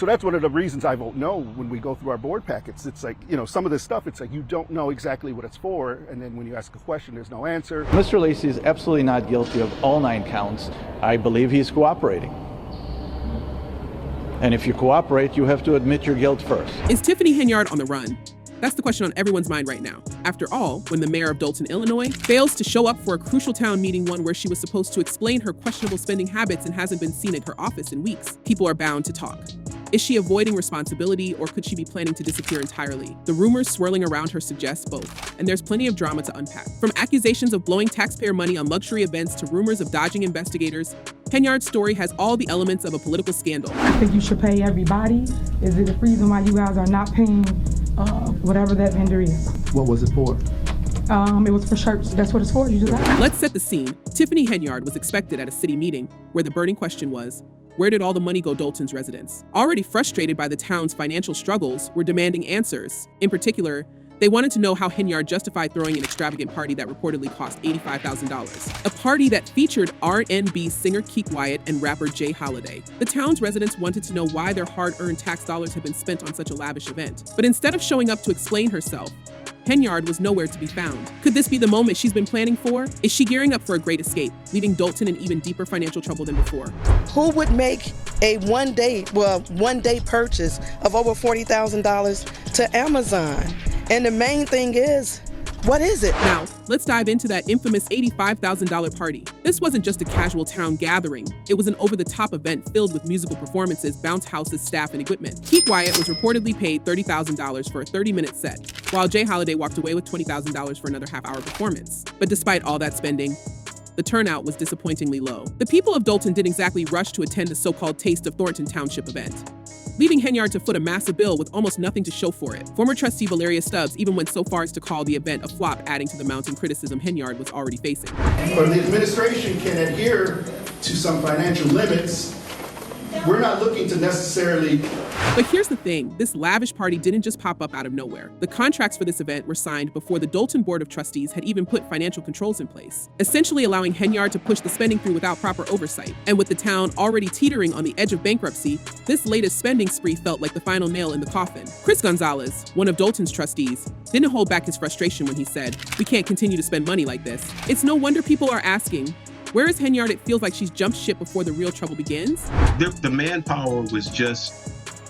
So that's one of the reasons I vote no when we go through our board packets. It's like, some of this stuff, it's like you don't know exactly what it's for, and then when you ask a question, there's no answer. Mr. Lacey is absolutely not guilty of all 9 counts. I believe he's cooperating. And if you cooperate, you have to admit your guilt first. Is Tiffany Henyard on the run? That's the question on everyone's mind right now. After all, when the mayor of Dolton, Illinois, fails to show up for a crucial town meeting, one where she was supposed to explain her questionable spending habits and hasn't been seen at her office in weeks, people are bound to talk. Is she avoiding responsibility, or could she be planning to disappear entirely? The rumors swirling around her suggest both, and there's plenty of drama to unpack. From accusations of blowing taxpayer money on luxury events to rumors of dodging investigators, Henyard's story has all the elements of a political scandal. I think you should pay everybody. Is it a reason why you guys are not paying whatever that vendor is? What was it for? It was for shirts. That's what it's for. You just asked. Let's set the scene. Tiffany Henyard was expected at a city meeting where the burning question was, where did all the money go Dolton's residents? Already frustrated by the town's financial struggles, were demanding answers. In particular, they wanted to know how Henyard justified throwing an extravagant party that reportedly cost $85,000. A party that featured R&B singer Keith Wyatt and rapper Jay Holiday. The town's residents wanted to know why their hard-earned tax dollars had been spent on such a lavish event. But instead of showing up to explain herself, Henyard was nowhere to be found. Could this be the moment she's been planning for? Is she gearing up for a great escape, leaving Dolton in even deeper financial trouble than before? Who would make a one-day purchase of over $40,000 to Amazon? And the main thing is, what is it? Now, let's dive into that infamous $85,000 party. This wasn't just a casual town gathering. It was an over-the-top event filled with musical performances, bounce houses, staff, and equipment. Keith Wyatt was reportedly paid $30,000 for a 30-minute set, while Jay Holiday walked away with $20,000 for another half-hour performance. But despite all that spending, the turnout was disappointingly low. The people of Dolton didn't exactly rush to attend the so-called Taste of Thornton Township event, leaving Henyard to foot a massive bill with almost nothing to show for it. Former trustee Valeria Stubbs even went so far as to call the event a flop, adding to the mounting criticism Henyard was already facing. But the administration can adhere to some financial limits. We're not looking to necessarily... But here's the thing, this lavish party didn't just pop up out of nowhere. The contracts for this event were signed before the Dolton Board of Trustees had even put financial controls in place, essentially allowing Henyard to push the spending through without proper oversight. And with the town already teetering on the edge of bankruptcy, this latest spending spree felt like the final nail in the coffin. Chris Gonzalez, one of Dolton's trustees, didn't hold back his frustration when he said, "We can't continue to spend money like this." It's no wonder people are asking, where is Henyard? It feels like she's jumped ship before the real trouble begins. The manpower was just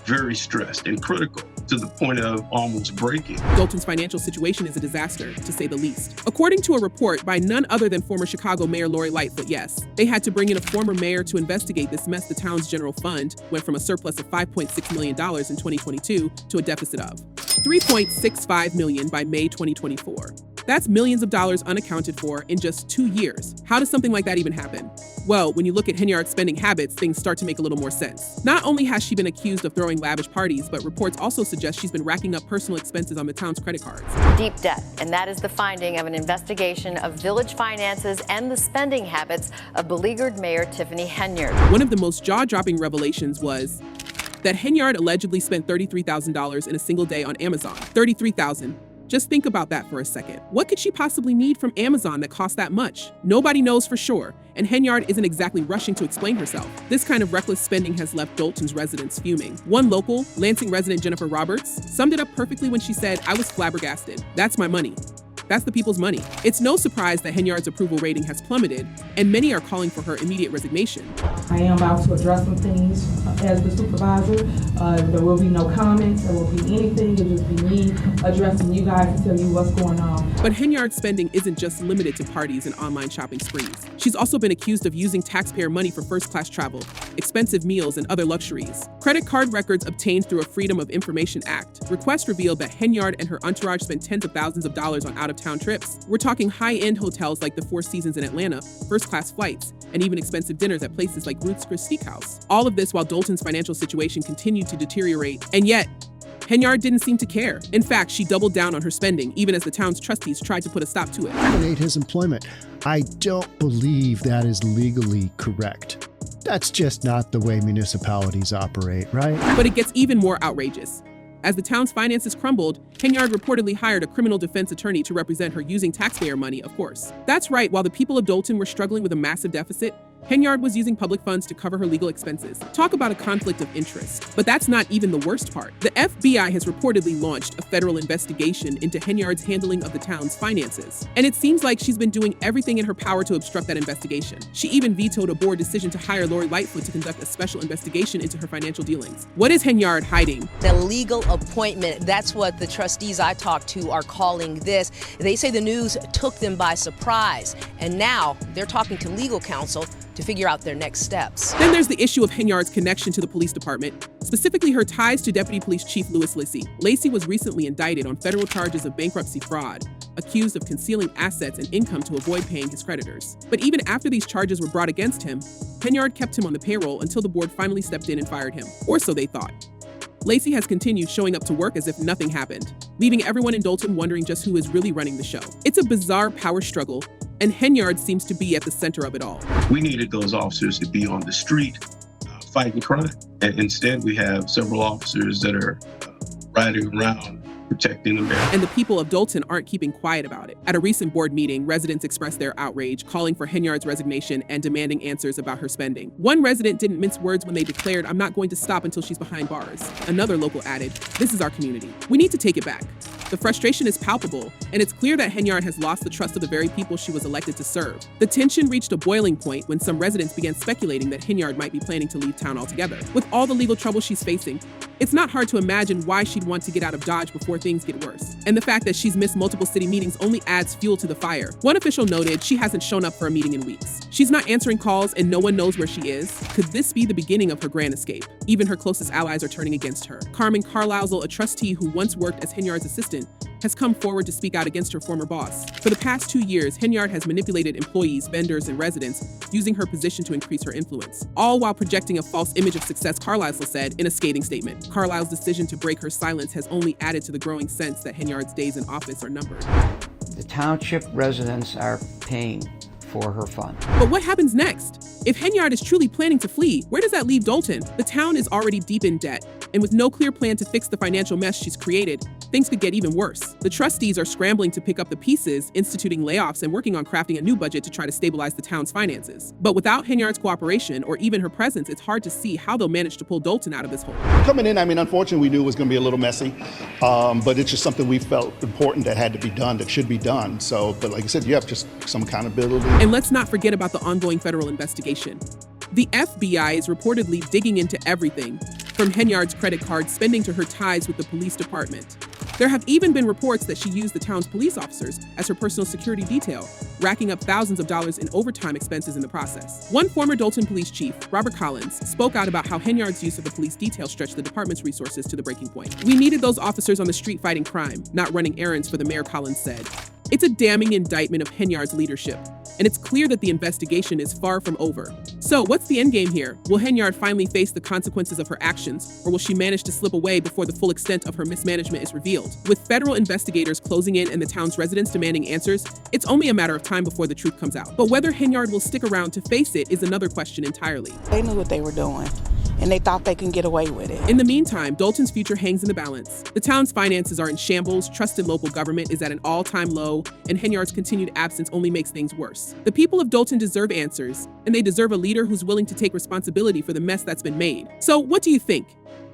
very stressed and critical to the point of almost breaking. Dolton's financial situation is a disaster, to say the least. According to a report by none other than former Chicago Mayor Lori Lightfoot, yes, they had to bring in a former mayor to investigate this mess. The town's general fund went from a surplus of $5.6 million in 2022 to a deficit of $3.65 million by May 2024. That's millions of dollars unaccounted for in just 2 years. How does something like that even happen? Well, when you look at Henyard's spending habits, things start to make a little more sense. Not only has she been accused of throwing lavish parties, but reports also suggest she's been racking up personal expenses on the town's credit cards. Deep debt, and that is the finding of an investigation of village finances and the spending habits of beleaguered Mayor Tiffany Henyard. One of the most jaw-dropping revelations was that Henyard allegedly spent $33,000 in a single day on Amazon. $33,000. Just think about that for a second. What could she possibly need from Amazon that costs that much? Nobody knows for sure, and Henyard isn't exactly rushing to explain herself. This kind of reckless spending has left Dolton's residents fuming. One local, Lansing resident Jennifer Roberts, summed it up perfectly when she said, "I was flabbergasted. That's my money. That's the people's money." It's no surprise that Henyard's approval rating has plummeted, and many are calling for her immediate resignation. I am about to address some things as the supervisor. There will be no comments. There won't be anything. It'll just be me addressing you guys to tell you what's going on. But Henyard's spending isn't just limited to parties and online shopping sprees. She's also been accused of using taxpayer money for first-class travel, expensive meals, and other luxuries. Credit card records obtained through a Freedom of Information Act request revealed that Henyard and her entourage spent tens of thousands of dollars on out-of-town trips. We're talking high-end hotels like the Four Seasons in Atlanta, first-class flights, and even expensive dinners at places like Ruth's Chris Steakhouse. All of this while Dolton's financial situation continued to deteriorate, and yet, Henyard didn't seem to care. In fact, she doubled down on her spending, even as the town's trustees tried to put a stop to it. Terminate his employment. I don't believe that is legally correct. That's just not the way municipalities operate, right? But it gets even more outrageous. As the town's finances crumbled, Henyard reportedly hired a criminal defense attorney to represent her using taxpayer money, of course. That's right, while the people of Dolton were struggling with a massive deficit, Henyard was using public funds to cover her legal expenses. Talk about a conflict of interest. But that's not even the worst part. The FBI has reportedly launched a federal investigation into Henyard's handling of the town's finances. And it seems like she's been doing everything in her power to obstruct that investigation. She even vetoed a board decision to hire Lori Lightfoot to conduct a special investigation into her financial dealings. What is Henyard hiding? The legal appointment, that's what the trustees I talked to are calling this. They say the news took them by surprise, and now they're talking to legal counsel to figure out their next steps. Then there's the issue of Henyard's connection to the police department, specifically her ties to Deputy Police Chief Louis Lacey. Lacey was recently indicted on federal charges of bankruptcy fraud, accused of concealing assets and income to avoid paying his creditors. But even after these charges were brought against him, Henyard kept him on the payroll until the board finally stepped in and fired him, or so they thought. Lacey has continued showing up to work as if nothing happened, leaving everyone in Dolton wondering just who is really running the show. It's a bizarre power struggle, and Henyard seems to be at the center of it all. We needed those officers to be on the street fighting crime. And instead, we have several officers that are riding around protecting the mayor. And the people of Dolton aren't keeping quiet about it. At a recent board meeting, residents expressed their outrage, calling for Henyard's resignation and demanding answers about her spending. One resident didn't mince words when they declared, "I'm not going to stop until she's behind bars." Another local added, "This is our community. We need to take it back." The frustration is palpable, and it's clear that Henyard has lost the trust of the very people she was elected to serve. The tension reached a boiling point when some residents began speculating that Henyard might be planning to leave town altogether. With all the legal trouble she's facing, it's not hard to imagine why she'd want to get out of Dodge before things get worse. And the fact that she's missed multiple city meetings only adds fuel to the fire. One official noted she hasn't shown up for a meeting in weeks. She's not answering calls and no one knows where she is. Could this be the beginning of her grand escape? Even her closest allies are turning against her. Carmen Carlisle, a trustee who once worked as Henyard's assistant, has come forward to speak out against her former boss. For the past 2 years, Henyard has manipulated employees, vendors, and residents, using her position to increase her influence, all while projecting a false image of success, Carlisle said in a scathing statement. Carlisle's decision to break her silence has only added to the growing sense that Henyard's days in office are numbered. The township residents are paying for her fund. But what happens next? If Henyard is truly planning to flee, where does that leave Dolton? The town is already deep in debt, and with no clear plan to fix the financial mess she's created, things could get even worse. The trustees are scrambling to pick up the pieces, instituting layoffs and working on crafting a new budget to try to stabilize the town's finances. But without Henyard's cooperation or even her presence, it's hard to see how they'll manage to pull Dolton out of this hole. Coming in, I mean, unfortunately, we knew it was going to be a little messy, but it's just something we felt important that had to be done, that should be done. So, but like I said, you have just some accountability. And let's not forget about the ongoing federal investigation. The FBI is reportedly digging into everything, from Henyard's credit card spending to her ties with the police department. There have even been reports that she used the town's police officers as her personal security detail, racking up thousands of dollars in overtime expenses in the process. One former Dolton police chief, Robert Collins, spoke out about how Henyard's use of the police detail stretched the department's resources to the breaking point. "We needed those officers on the street fighting crime, not running errands for the mayor," Collins said. It's a damning indictment of Henyard's leadership, and it's clear that the investigation is far from over. So what's the endgame here? Will Henyard finally face the consequences of her actions, or will she manage to slip away before the full extent of her mismanagement is revealed? With federal investigators closing in and the town's residents demanding answers, it's only a matter of time before the truth comes out. But whether Henyard will stick around to face it is another question entirely. They knew what they were doing, and they thought they can get away with it. In the meantime, Dolton's future hangs in the balance. The town's finances are in shambles, trust in local government is at an all-time low, and Henyard's continued absence only makes things worse. The people of Dolton deserve answers, and they deserve a leader who's willing to take responsibility for the mess that's been made. So what do you think?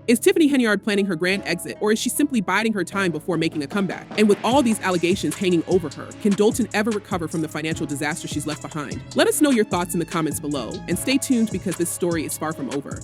Is Tiffany Henyard planning her grand exit, or is she simply biding her time before making a comeback? And with all these allegations hanging over her, can Dolton ever recover from the financial disaster she's left behind? Let us know your thoughts in the comments below, and stay tuned because this story is far from over.